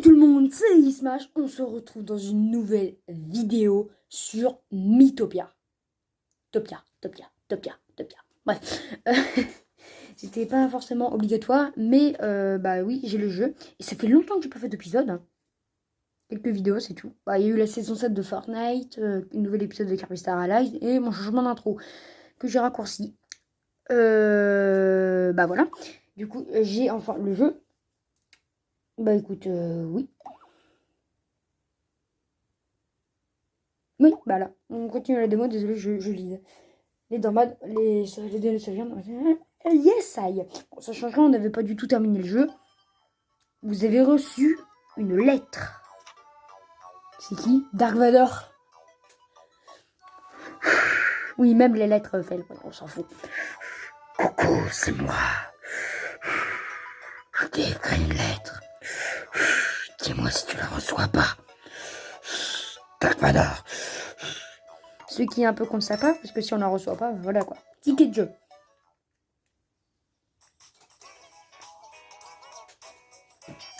tout le monde, c'est Ismash. On se retrouve dans une nouvelle vidéo sur Mythopia. Topia. Bref, c'était pas forcément obligatoire, mais bah oui, j'ai le jeu. Et ça fait longtemps que j'ai pas fait d'épisode. Hein. Quelques vidéos, c'est tout. Bah, il y a eu la saison 7 de Fortnite, une nouvelle épisode de Kirby Star Allies et mon changement d'intro que j'ai raccourci. Bah voilà. Du coup, j'ai enfin le jeu. Bah écoute, oui. Oui, bah là, on continue la démo, désolé, je lis. Les dormades, les données, ça vient. Yes, I. Bon, ça change rien, on n'avait pas du tout terminé le jeu. Vous avez reçu une lettre. C'est qui? Dark Vador. Oui, même les lettres, on s'en fout. Coucou, c'est moi. Je t'ai écrit une lettre. Dis-moi si tu la reçois pas. Dark Vador. Ce qui est un peu contre sa part, parce que si on la reçoit pas, voilà quoi. Ticket de jeu.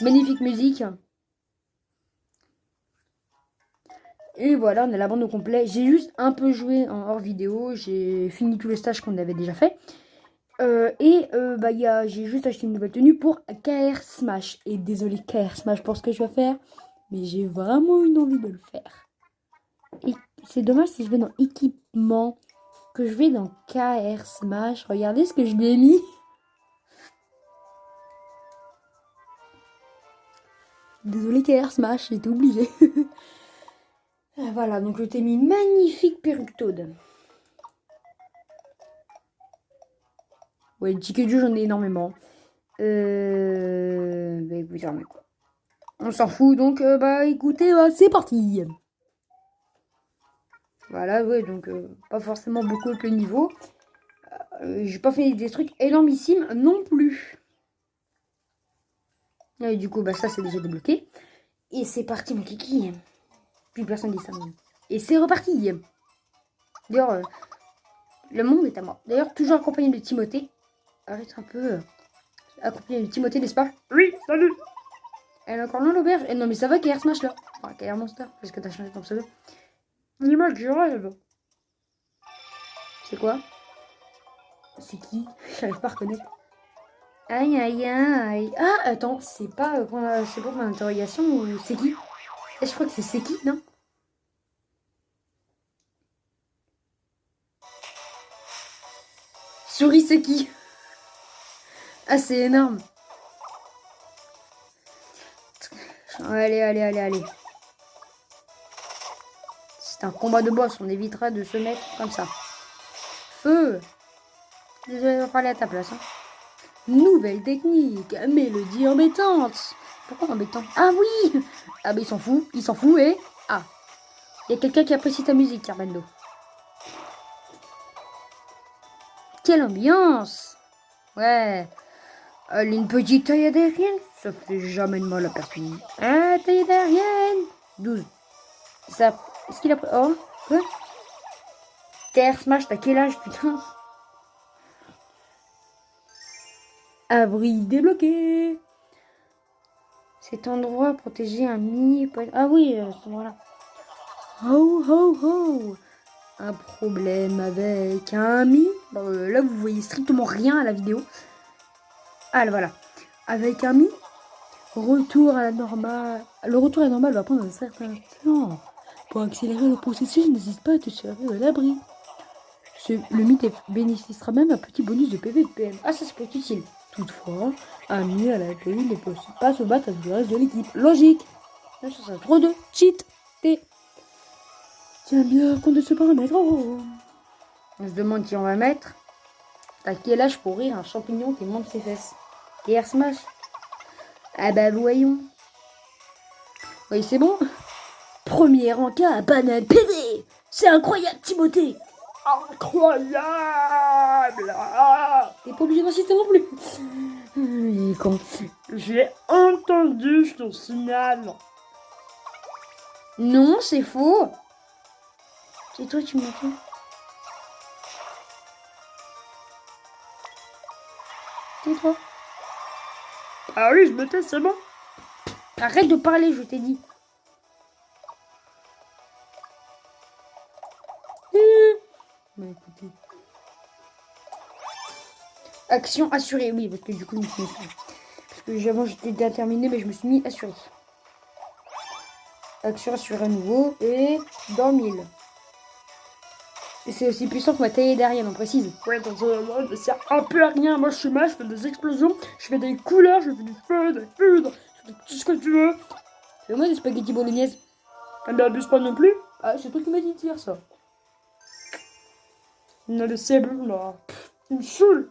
Magnifique musique. Et voilà, on a la bande au complet. J'ai juste un peu joué en hors vidéo. J'ai fini tous les stages qu'on avait déjà fait. J'ai juste acheté une nouvelle tenue pour KR Smash. Et désolé KR Smash pour ce que je vais faire. Mais j'ai vraiment une envie de le faire. Et c'est dommage si je vais dans équipement. Que je vais dans KR Smash. Regardez ce que je lui ai mis. Désolé KR Smash, j'étais obligée. Voilà, donc je t'ai mis une magnifique perruque Toad. Ouais, ticket de jeu, j'en ai énormément. Bah écoutez, mais quoi. On s'en fout, donc écoutez, c'est parti. Voilà, ouais, donc pas forcément beaucoup avec le niveau. J'ai pas fait des trucs énormissimes non plus. Et du coup, bah ça c'est déjà débloqué. Et c'est parti, mon kiki. Plus personne dit ça. Et c'est reparti. D'ailleurs, le monde est à moi. D'ailleurs, toujours accompagné de Timothée. Arrête un peu. Accompagné de Timothée, n'est-ce pas? Oui, salut. Elle est encore loin l'auberge. Non mais ça va KR Smash là. Enfin KR Monster, parce que t'as changé ton pseudo. L'image du rêve. C'est quoi? C'est qui? J'arrive pas à reconnaître. Aïe aïe aïe. Ah attends, c'est pas c'est pour mon interrogation ou c'est qui? Je crois que c'est qui, non? Souris c'est qui? Ah c'est énorme. Allez. C'est un combat de boss, on évitera de se mettre comme ça. Feu. Désolé de parler à ta place. Hein. Nouvelle technique, mélodie embêtante. Pourquoi embêtant? Ah oui. Ah bah il s'en fout et... Ah. Il y a quelqu'un qui apprécie ta musique, Carmendo. Quelle ambiance. Ouais. Allez, une petite taille aérienne, ça fait jamais de mal à personne. Ah, taille aérienne. 12. Ça... Est-ce qu'il a... Oh, quoi? KR Smash, t'as quel âge, putain? Abri débloqué. Cet endroit protégé un mi... Ah oui, cet endroit-là. Ho. Un problème avec un mi. Là, vous voyez strictement rien à la vidéo. Ah, voilà. Avec un mi. Retour à la normale. Le retour à la normale va prendre un certain temps. Pour accélérer le processus, n'hésite pas à te servir de l'abri. Le mythe bénéficiera même un petit bonus de PVPM. Ah, ça peut être utile. Toutefois, un mi à la grille ne peut pas se battre avec le reste de l'équipe. Logique. Là, ça sera trop de cheat. Tiens bien compte de ce paramètre. Oh. On se demande qui on va mettre. À quel âge pour rire un champignon qui monte ses fesses? KR Smash. Ah bah voyons. Oui, c'est bon. Premier encas à banane PV. C'est incroyable, Timothée. Incroyable. T'es pas obligé d'insister non plus. Il est con. J'ai entendu ce signal. Non, c'est faux. C'est toi qui m'as fait. C'est toi. Ah oui, je me tais, c'est bon. Arrête de parler, je t'ai dit. Bah écoutez. Action assurée, oui, parce que du coup, je me suis mis assurée. Parce que avant, j'étais déterminé, mais je me suis mis assurée. Action assurée à nouveau. Et dans le mille. Et c'est aussi puissant que ma taille derrière, on précise. Ouais, donc ça sert un peu à rien. Moi, je suis mal, je fais des explosions, je fais des couleurs, je fais du feu, des foudres, je fais tout ce que tu veux. Fais-moi des spaghettis bolognaise. Ah, mais abuse pas non plus. Ah, c'est toi qui m'as dit de dire ça. Non, mais c'est bon, là. Il me saoule.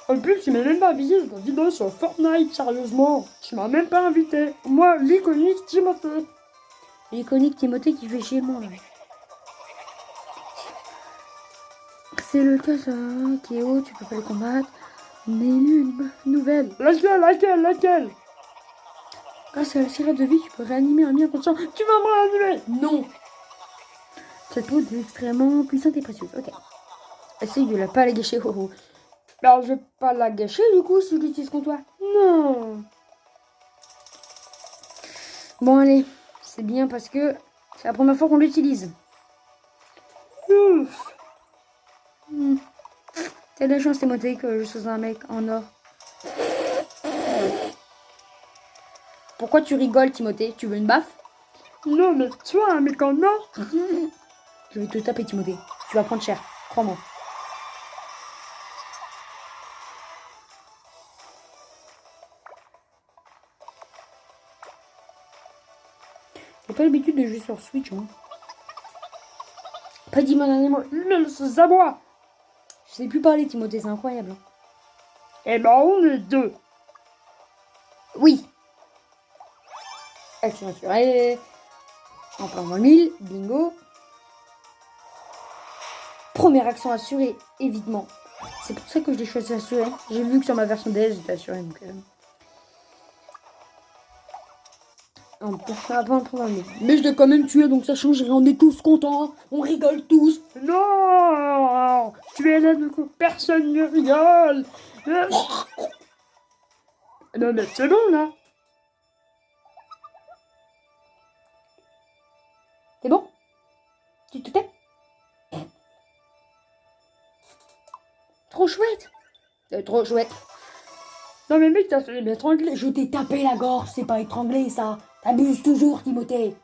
En plus, il m'a même pas invité dans une vidéo sur Fortnite, sérieusement. Tu m'as même pas invité. Moi, l'iconique Timothée. L'iconique Timothée qui fait chier moi. C'est le cas qui est haut, tu peux pas le combattre. Mais une nouvelle. Laquelle Grâce à la sirène de vie, tu peux réanimer un bien conscient. Tu vas me réanimer. Non. Cette peau est extrêmement puissante et précieuse. Ok. Essaye de la pas la gâcher. Oh, oh. Alors, je vais pas la gâcher, du coup, si je l'utilise contre toi. Non. Bon, allez. C'est bien parce que c'est la première fois qu'on l'utilise. Ouf. T'as de la chance, Timothée, que je sois un mec en or. Pourquoi tu rigoles, Timothée? Tu veux une baffe? Non, mais toi, un mec en or. Je vais te taper, Timothée. Tu vas prendre cher. Crois-moi. J'ai pas l'habitude de jouer sur Switch, hein. Pas dit mon dernier mot. Mais c'est à moi. Je sais plus parler, Timothée, c'est incroyable. Hein. Eh ben, on est deux. Oui. Action assurée. En plein dans le mille. Bingo. Première action assurée, évidemment. C'est pour ça que je l'ai choisi assurée. J'ai vu que sur ma version DS, j'étais assurée. Donc, on peut pas prendre dans le mille. Mais je l'ai quand même tué, donc ça change rien. On est tous contents. On rigole tous. Non. Tu es là, du coup, personne ne rigole. Non, mais c'est bon, là. C'est bon? Tu te tais? Trop chouette. Trop chouette. Non, mais mec, t'as fait m'étrangler. Je t'ai tapé la gorge, c'est pas étranglé ça. T'abuses toujours, Timothée.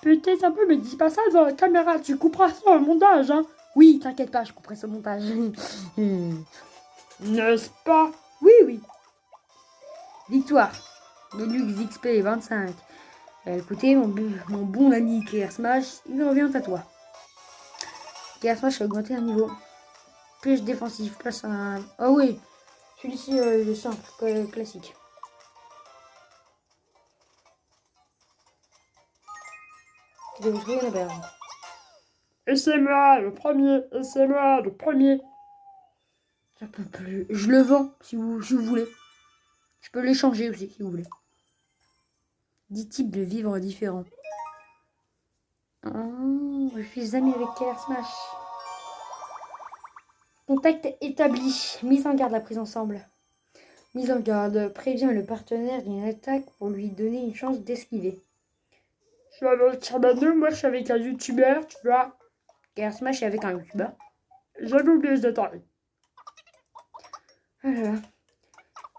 Peut-être un peu, mais dis pas ça dans la caméra. Tu couperas ça au montage, hein. Oui, t'inquiète pas, je couperai ce montage. N'est-ce pas? Oui, oui. Victoire. Deluxe XP 25. Écoutez, mon bon ami Kier Smash, il revient à toi. Kier Smash a augmenté un niveau. Plus défensif, place un... Ah oui, celui-ci, le simple, classique. Je vais vous trouver la berge. Et c'est moi le premier, et c'est moi le premier. Ça peut plus. Je le vends si vous voulez. Je peux l'échanger aussi si vous voulez. 10 types de vivres différents. Oh, je suis ami avec Kier Smash. Contact établi. Mise en garde la prise ensemble. Mise en garde. Prévient le partenaire d'une attaque pour lui donner une chance d'esquiver. Je suis avec Charbonneau, moi je suis avec un youtubeur, tu vois. Kier Smash est avec un youtubeur. J'avais oublié les détails. Voilà.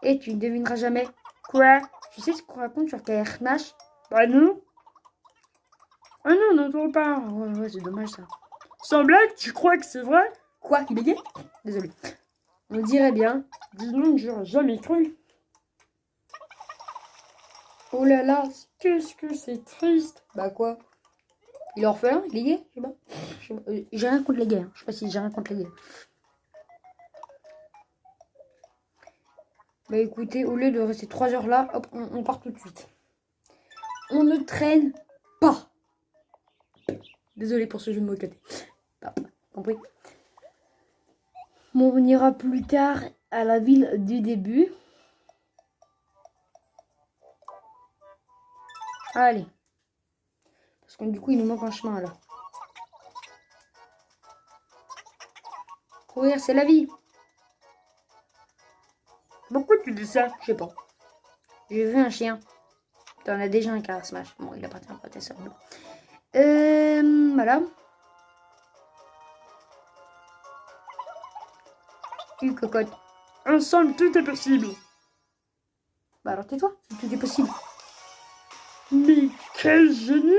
Et tu ne devineras jamais. Quoi? Tu sais ce qu'on raconte sur Kier Smash? Bah non. Ah non, n'entends pas. Ouais, c'est dommage ça. Sans blague, tu crois que c'est vrai? Quoi? Tu bégayes? Désolé. On dirait bien. Dis donc, j'aurais jamais cru. Oh là là. Qu'est-ce que c'est triste. Bah quoi? Il est orphelin? Il est gay? Je sais pas. J'ai rien contre les gays. Hein. Je sais pas si j'ai rien contre les gays. Bah écoutez, au lieu de rester 3 heures là, hop, on part tout de suite. On ne traîne pas. Désolé pour ce jeu de mots éclaté. Compris? Bon, on ira plus tard à la ville du début. Allez. Parce que du coup, il nous manque un chemin là. Courir, c'est la vie. Pourquoi tu dis ça? Je sais pas. J'ai vu un chien. T'en as déjà un car Smash. Bon, il appartient pas à ta sœur. Voilà. Une cocotte. Ensemble, tout est possible. Bah alors tais-toi, tout est possible. Mais quel génie!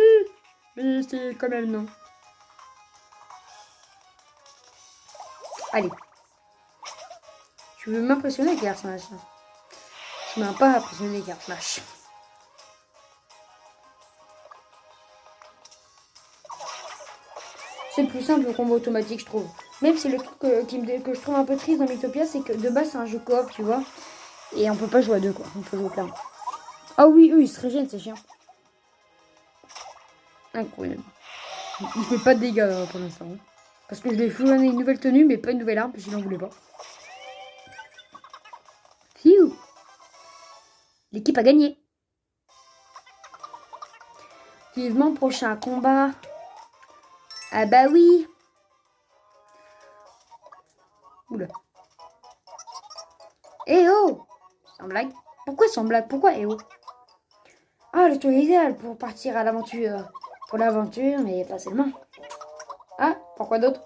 Mais c'est quand même non. Allez. Tu veux m'impressionner, car Smash? Tu m'as pas impressionné, car Smash. C'est le plus simple le combo automatique, je trouve. Même si le truc que je trouve un peu triste dans Mythopia, c'est que de base c'est un jeu coop, tu vois. Et on peut pas jouer à deux, quoi. On peut jouer qu'un. Ah oui, eux, ils se régènent, ces chiens. Incroyable. Il fait pas de dégâts pour l'instant. Hein. Parce que je lui ai fourni une nouvelle tenue, mais pas une nouvelle arme, parce qu'il n'en voulait pas. Phew. L'équipe a gagné. Vivement prochain combat. Ah bah oui. Oula. Eh oh. Sans blague. Pourquoi sans blague? Pourquoi eh oh? Ah, le tour idéal pour partir à l'aventure. Pour l'aventure, mais pas seulement. Ah, pourquoi d'autre?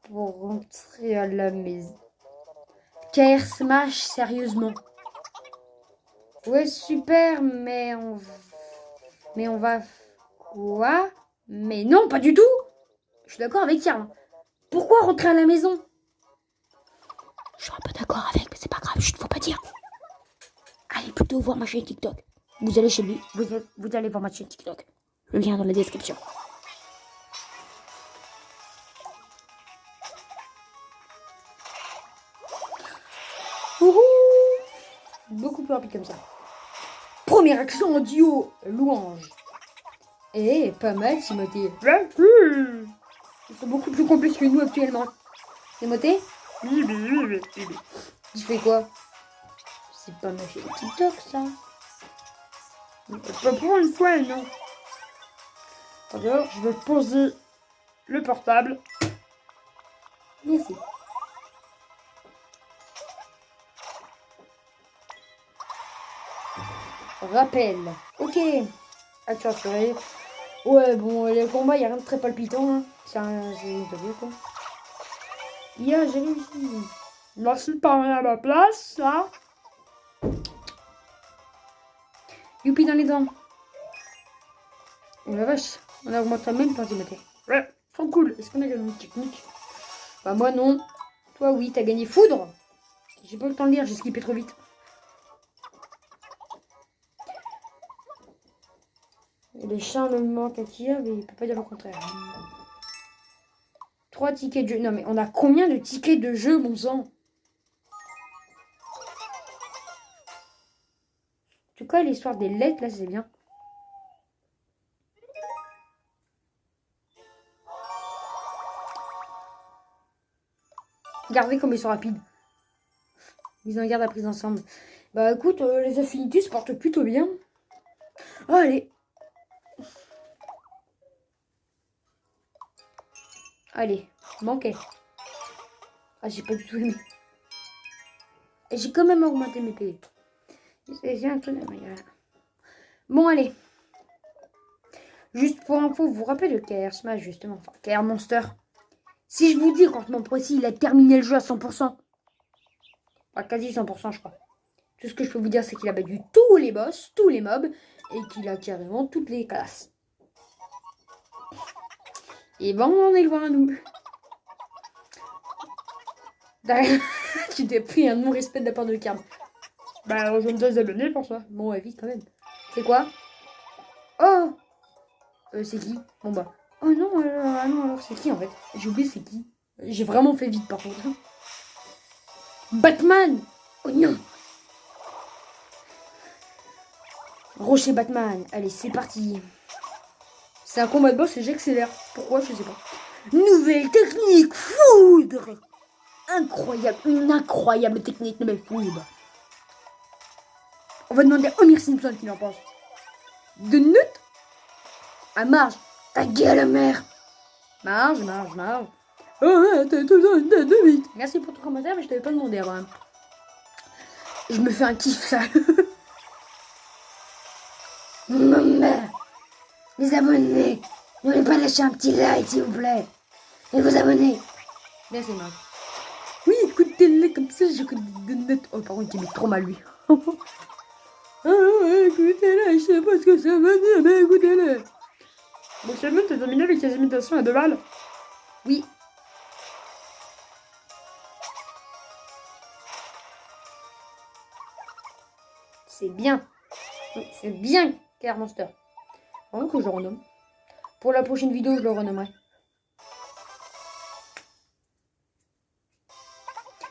Pour rentrer à la maison. KR Smash, sérieusement. Ouais, super, mais on va... Quoi? Mais non, pas du tout. Je suis d'accord avec Karl. Pourquoi rentrer à la maison? Je suis un peu d'accord avec, mais c'est pas grave, juste faut pas dire. Allez plutôt voir ma chaîne TikTok. Vous allez chez lui, vous allez voir ma chaîne TikTok. Le lien dans la description. Wouhou! Beaucoup plus rapide comme ça. Première action en duo, louange. Eh, pas mal, Timothée. Ils sont beaucoup plus complexes que nous actuellement. Timothée? Oui. Tu fais quoi? C'est pas ma chaîne TikTok, ça. Pas pour une fois, non. Alors, je vais poser le portable. Merci. Rappel. Ok. Action assurée. Ouais, bon, les combats, il n'y a rien de très palpitant. Hein. C'est bien quoi. J'ai réussi. Merci de parler à ma place, là. Youpi dans les dents. Oh la vache. On a augmenté même pas Timothée. Ouais, trop cool. Est-ce qu'on a gagné une technique? Bah moi non. Toi oui, t'as gagné foudre. J'ai pas le temps de lire, j'ai skippé trop vite. Et les charlements Katia, mais il peut pas dire le contraire. 3 tickets de jeu. Non mais on a combien de tickets de jeu, bon sang? En tout cas, l'histoire des lettres, là, c'est bien. Regardez comme ils sont rapides. Ils en gardent la prise ensemble. Bah écoute, les affinités se portent plutôt bien. Oh, allez. Allez, manqué. Ah, j'ai pas du tout aimé. Et j'ai quand même augmenté mes PV. Bon, allez. Juste pour info, vous vous rappelez de KR Smash, justement. Enfin, KR Monster. Si je vous dis, franchement précis, il a terminé le jeu à 100%. Enfin, quasi 100%, je crois. Tout ce que je peux vous dire, c'est qu'il a battu tous les boss, tous les mobs, et qu'il a carrément toutes les classes. Et ben, on en est loin, nous. Tu t'es pris un non-respect de la part de Karl. Bah, rejoins 2 abonnés pour ça. Bon, ouais, vite quand même. C'est quoi? Oh c'est qui? Bon bah. Oh non, alors c'est qui en fait? J'ai oublié c'est qui. J'ai vraiment fait vite par contre. Batman! Oh non! Rocher Batman. Allez, c'est parti. C'est un combat de boss et j'accélère. Pourquoi? Je sais pas. Nouvelle technique, foudre! Incroyable, une incroyable technique, nouvelle foudre. On va demander à Homer Simpson qu'il en pense. De Nut à Marge. Ta gueule, mère. Marge. Oh, t'as 2 minutes. Merci pour ton commentaire, mais je t'avais pas demandé, quand même. Je me fais un kiff, ça. Les abonnés, n'oubliez pas de lâcher un petit like s'il vous plaît. Et vous abonner. Merci, Marc. Oui, écoutez-le comme ça, j'écoute des notes. Oh, par contre, il met trop mal, lui. Écoutez-le, je sais pas ce que ça veut dire, mais écoutez-le. Bon, Kevin, t'as terminé avec tes imitations à 2 balles? Oui. C'est bien. Oui, c'est bien, Car Monster. Vraiment que je le renomme. Pour la prochaine vidéo, je le renommerai.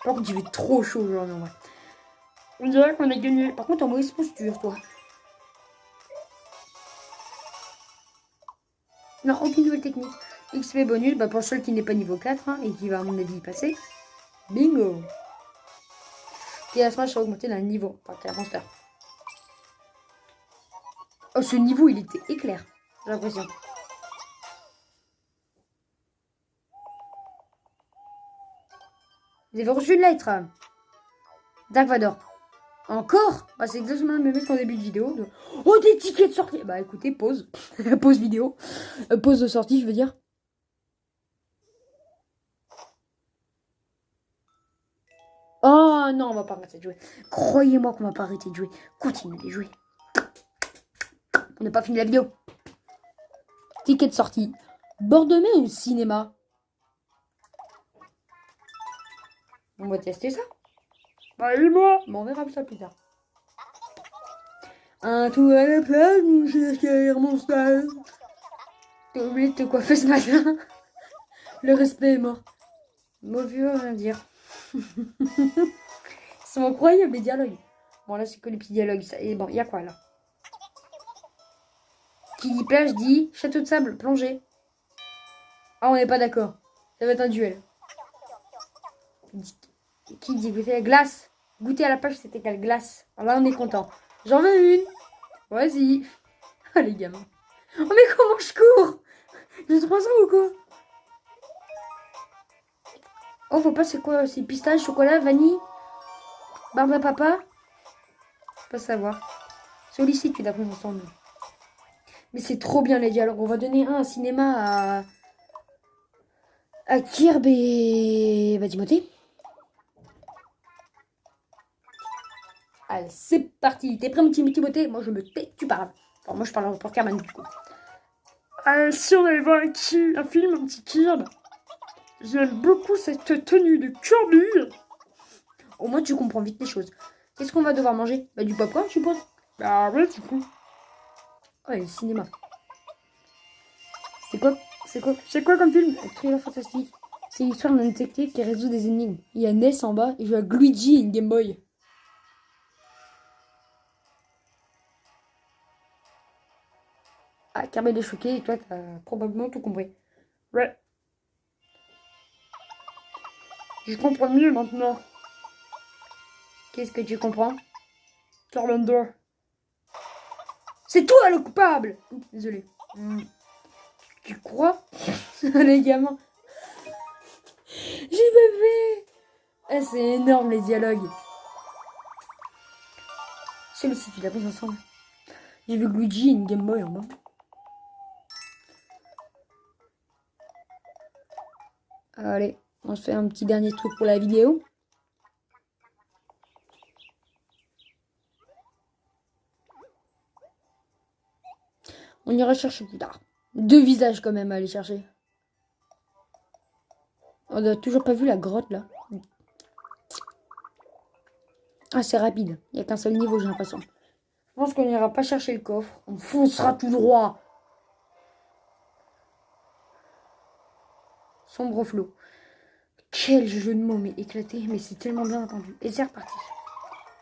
Par contre, il fait trop chaud, je le renommerai. On dirait qu'on a gagné. Par contre, en mauvaise posture, toi. Non, aucune nouvelle technique. XP bonus, bah pour celui qui n'est pas niveau 4 hein, et qui va à mon avis y passer. Bingo. Qui la smash a augmenté d'un niveau. Enfin, Car Monster. Oh, ce niveau, il était éclair. J'ai l'impression. Vous avez reçu de lettre. Dark Vador. Encore bah, c'est exactement le même mec qu'en début de vidéo. Oh, des tickets de sortie. Bah écoutez, pause. Pause vidéo. Pause de sortie, je veux dire. Oh non, on va pas arrêter de jouer. Croyez-moi qu'on va pas arrêter de jouer. Continuez de jouer. On n'a pas fini la vidéo. Ticket de sortie. Bord de mer ou cinéma? On va tester ça. Bah, et moi? Bon, on verra ça plus tard. Un tour à la plage, mon cher mon stage. T'as oublié de te coiffer ce matin. Le respect est mort. Mauvais, rien dire. Ils sont incroyables les dialogues. Bon, là, c'est que les petits dialogues. Ça. Et bon, il y a quoi là? Qui dit plage dit château de sable, plongée. Ah, on n'est pas d'accord. Ça va être un duel. Qui dit goûter la glace? Goûter à la pêche, c'est égal glace. Alors là, on est content. J'en veux une. Vas-y. Ah, les gamins. Oh, mais comment je cours? J'ai 3 ans ou quoi? Oh, faut pas, c'est quoi? C'est pistache, chocolat, vanille? Barbe à papa? Faut pas savoir. Sollicitude, après, on s'en met. Mais c'est trop bien, les dialogues. On va donner un cinéma à Kirb et bah, Timothée. Allez, c'est parti. T'es prêt, mon petit Timothée? Moi, je me tais, tu parles. Enfin, moi, je parle pour Carman, du coup. Si on avait voir un film, un petit Kirby. J'aime beaucoup cette tenue de Kirby. Au moins, tu comprends vite les choses. Qu'est-ce qu'on va devoir manger? Bah, du popcorn, je suppose. Bah ouais, du coup. Ouais, le cinéma. C'est quoi comme film? Un thriller fantastique. C'est l'histoire d'un détective qui résout des énigmes. Il y a Ness en bas et je joue à Luigi et une Game Boy. Ah, Carmen est choqué et toi, t'as probablement tout compris. Ouais. Je comprends mieux maintenant. Qu'est-ce que tu comprends? Charmander. C'est toi le coupable! Oups, désolé. Tu crois? Les gamins. J'ai pas fait! Ah, c'est énorme les dialogues. Celui-ci, tu l'as pris ensemble. J'ai vu Luigi et une Game Boy en bas. Allez, on se fait un petit dernier truc pour la vidéo. On ira chercher plus tard. 2 visages quand même à aller chercher. On n'a toujours pas vu la grotte là. Ah, c'est rapide. Il n'y a qu'un seul niveau, j'ai l'impression. Je pense qu'on n'ira pas chercher le coffre. On foncera tout droit. Sombre flot. Quel jeu de mots, mais éclaté. Mais c'est tellement bien entendu. Et c'est reparti.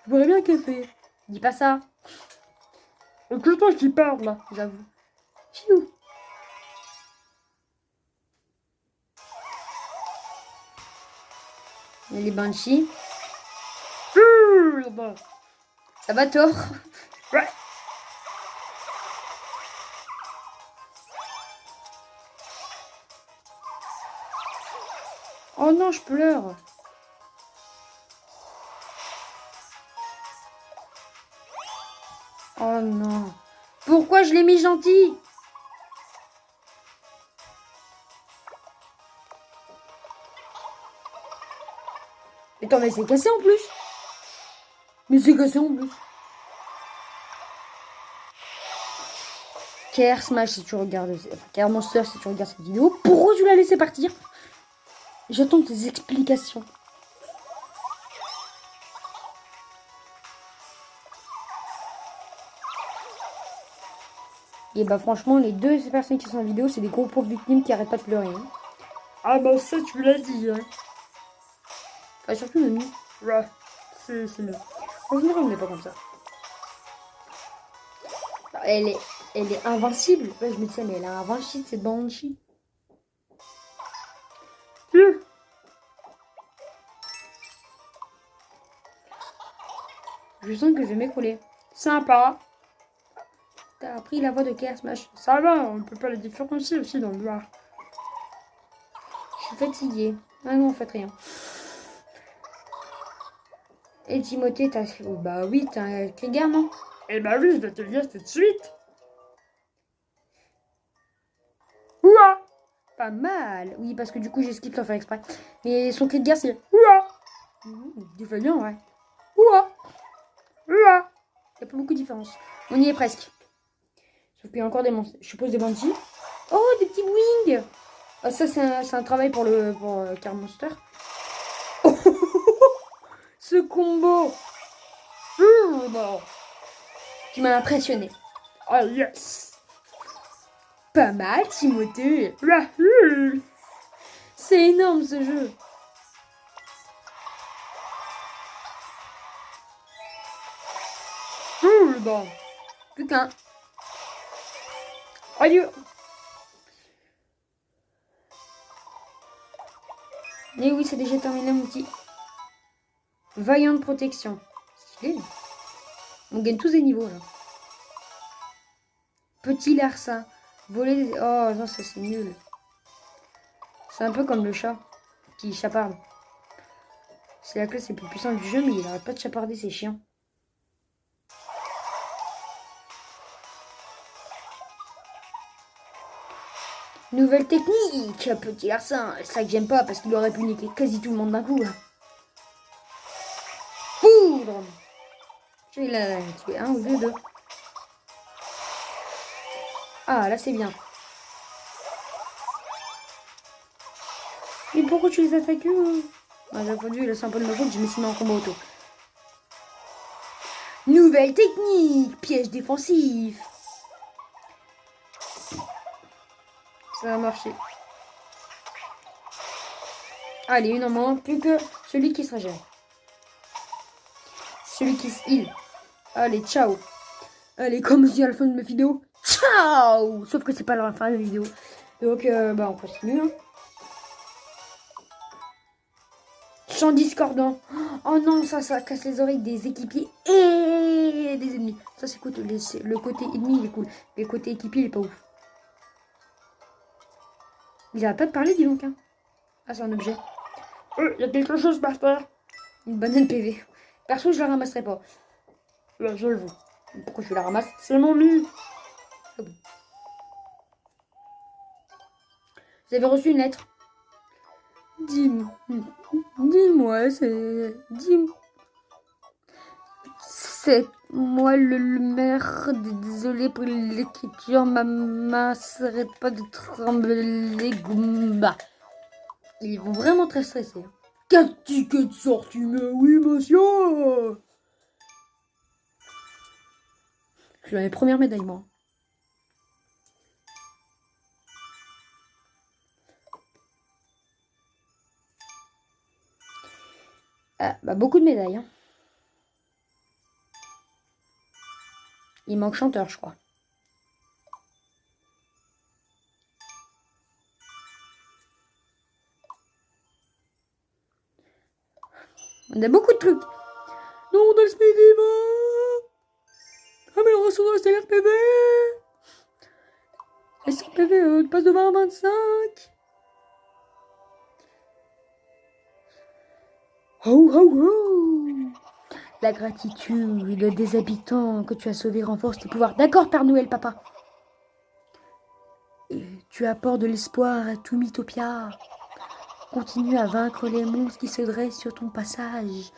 Je boirais bien un café. Dis pas ça. Et que toi qui parle là. J'avoue. Pfiou. Il y a les Banshees. Ça va, Thor? Ouais. Oh non, je pleure. Oh non. Pourquoi je l'ai mis gentil? Attends, mais c'est cassé en plus. Mais c'est cassé en plus. Care Smash si tu regardes, enfin Care Monster si tu regardes cette vidéo. Pourquoi tu l'as laissé partir? J'attends tes explications. Et bah franchement, les deux personnes qui sont en vidéo, c'est des gros pauvres victimes qui arrêtent pas de pleurer. Hein. Ah bah ça tu l'as dit, hein. Enfin, surtout Nomi. Ouais, c'est mieux. En général, on n'est pas comme ça. Elle est invincible. Ouais, je me disais, mais elle est invincible, cette Banshee. Je sens que je vais m'écrouler. Sympa. T'as appris la voix de Chaos Smash. Ça va, on peut pas les différencier aussi dans le noir. Je suis fatiguée. Ah non, faites rien. Et Timothée, t'as... Oh, bah oui, t'as un Krieger, non? Eh bah oui, je vais te le dire tout de suite. Ouah. Pas mal. Oui, parce que du coup, j'ai skip sans faire exprès. Mais son Krieger, c'est... Ouah. Tu fais bien, ouais. Ouah. Ouah. Il n'y a pas beaucoup de différence. On y est presque. Sauf qu'il y a encore des monstres. Je suppose des bandits. Oh, des petits wings. Ah, ça, c'est un travail pour Car Monster. Ce combo. Tu m'as impressionné. Ah yes. Pas mal, Timothée. Ouah. C'est énorme, ce jeu. Bon. Plus qu'un. Adieu. Et oui, c'est déjà terminé, mon petit. Vaillante protection. Stylé. On gagne tous des niveaux, là. Petit larcin. Voler des... Oh, non, ça, c'est nul. C'est un peu comme le chat qui chaparde. C'est la classe la plus puissante du jeu, mais il arrête pas de chaparder, c'est chiant. Nouvelle technique, petit larcin. C'est ça que j'aime pas, parce qu'il aurait pu niquer quasi tout le monde d'un coup. Poudre. Il a tué un ou deux. Ah, là, c'est bien. Mais pourquoi tu les attaques Ah, j'ai entendu, là, c'est un peu de ma faute, je me suis mis en combat auto. Nouvelle technique, piège défensif. Ça a marché. Allez, une en moins, plus que celui qui se régène. Celui qui se heal. Allez, ciao. Allez, comme je dis à la fin de ma vidéo, ciao. Sauf que c'est pas la fin de la vidéo. Donc, bah, on continue. Hein. Chant discordant. Oh non, ça casse les oreilles des équipiers et des ennemis. Ça, c'est cool. Le côté ennemi, il est cool. Mais le côté équipier, il est pas ouf. Il arrête pas de parler, dis donc. Hein. Ah, c'est un objet. Il y a quelque chose par terre. Une banane PV. Perso, je la ramasserai pas. Là, je le vois. Pourquoi je la ramasse? C'est mon mi. Ah bon. Vous avez reçu une lettre. Dis-moi, c'est moi le maire. Désolé pour l'écriture, ma main s'arrête pas de trembler. Goumba. Ils vont vraiment très stressés. 4 tickets de sortie, mais oui, monsieur. Je suis dans les premières médailles, moi. Ah, bah beaucoup de médailles. Hein. Il manque chanteur, je crois. On a beaucoup de trucs. Non, on a le speedy, amélioration de la salaire PV. Et sur PV, passe de 20 à 25. Oh, oh, oh. La gratitude des habitants que tu as sauvés renforce tes pouvoirs. D'accord, Père Noël, papa. Et tu apportes de l'espoir à tout Mythopia. Continue à vaincre les monstres qui se dressent sur ton passage.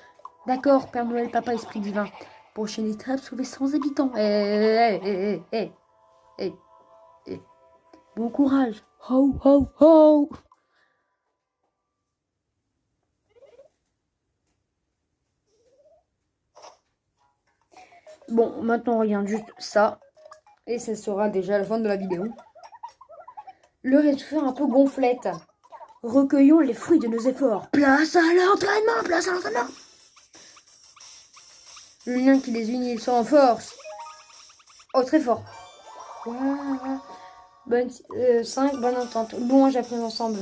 D'accord, Père Noël, papa, esprit divin. Prochaine étape, sauver 100 habitants. Eh. Bon courage. Ho, ho, ho. Bon, maintenant on regarde juste ça. Et ça sera déjà la fin de la vidéo. L'heure est de faire un peu gonflette. Recueillons les fruits de nos efforts. Place à l'entraînement, place à l'entraînement. Le lien qui les unit, ils sont en force. Oh, très fort. Voilà. 5, bonne entente. Bon, j'ai appris ensemble.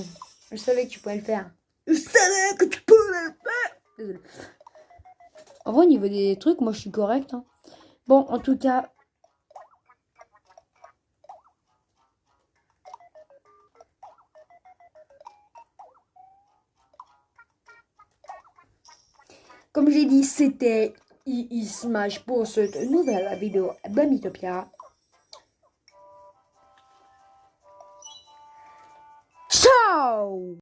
Je savais que tu pouvais le faire. Je savais que tu pouvais le faire. Désolé. En vrai, au niveau des trucs, moi, je suis correct. Hein. Bon, en tout cas... Comme j'ai dit, c'était Smash pour cette nouvelle vidéo de Mythopia. Ciao!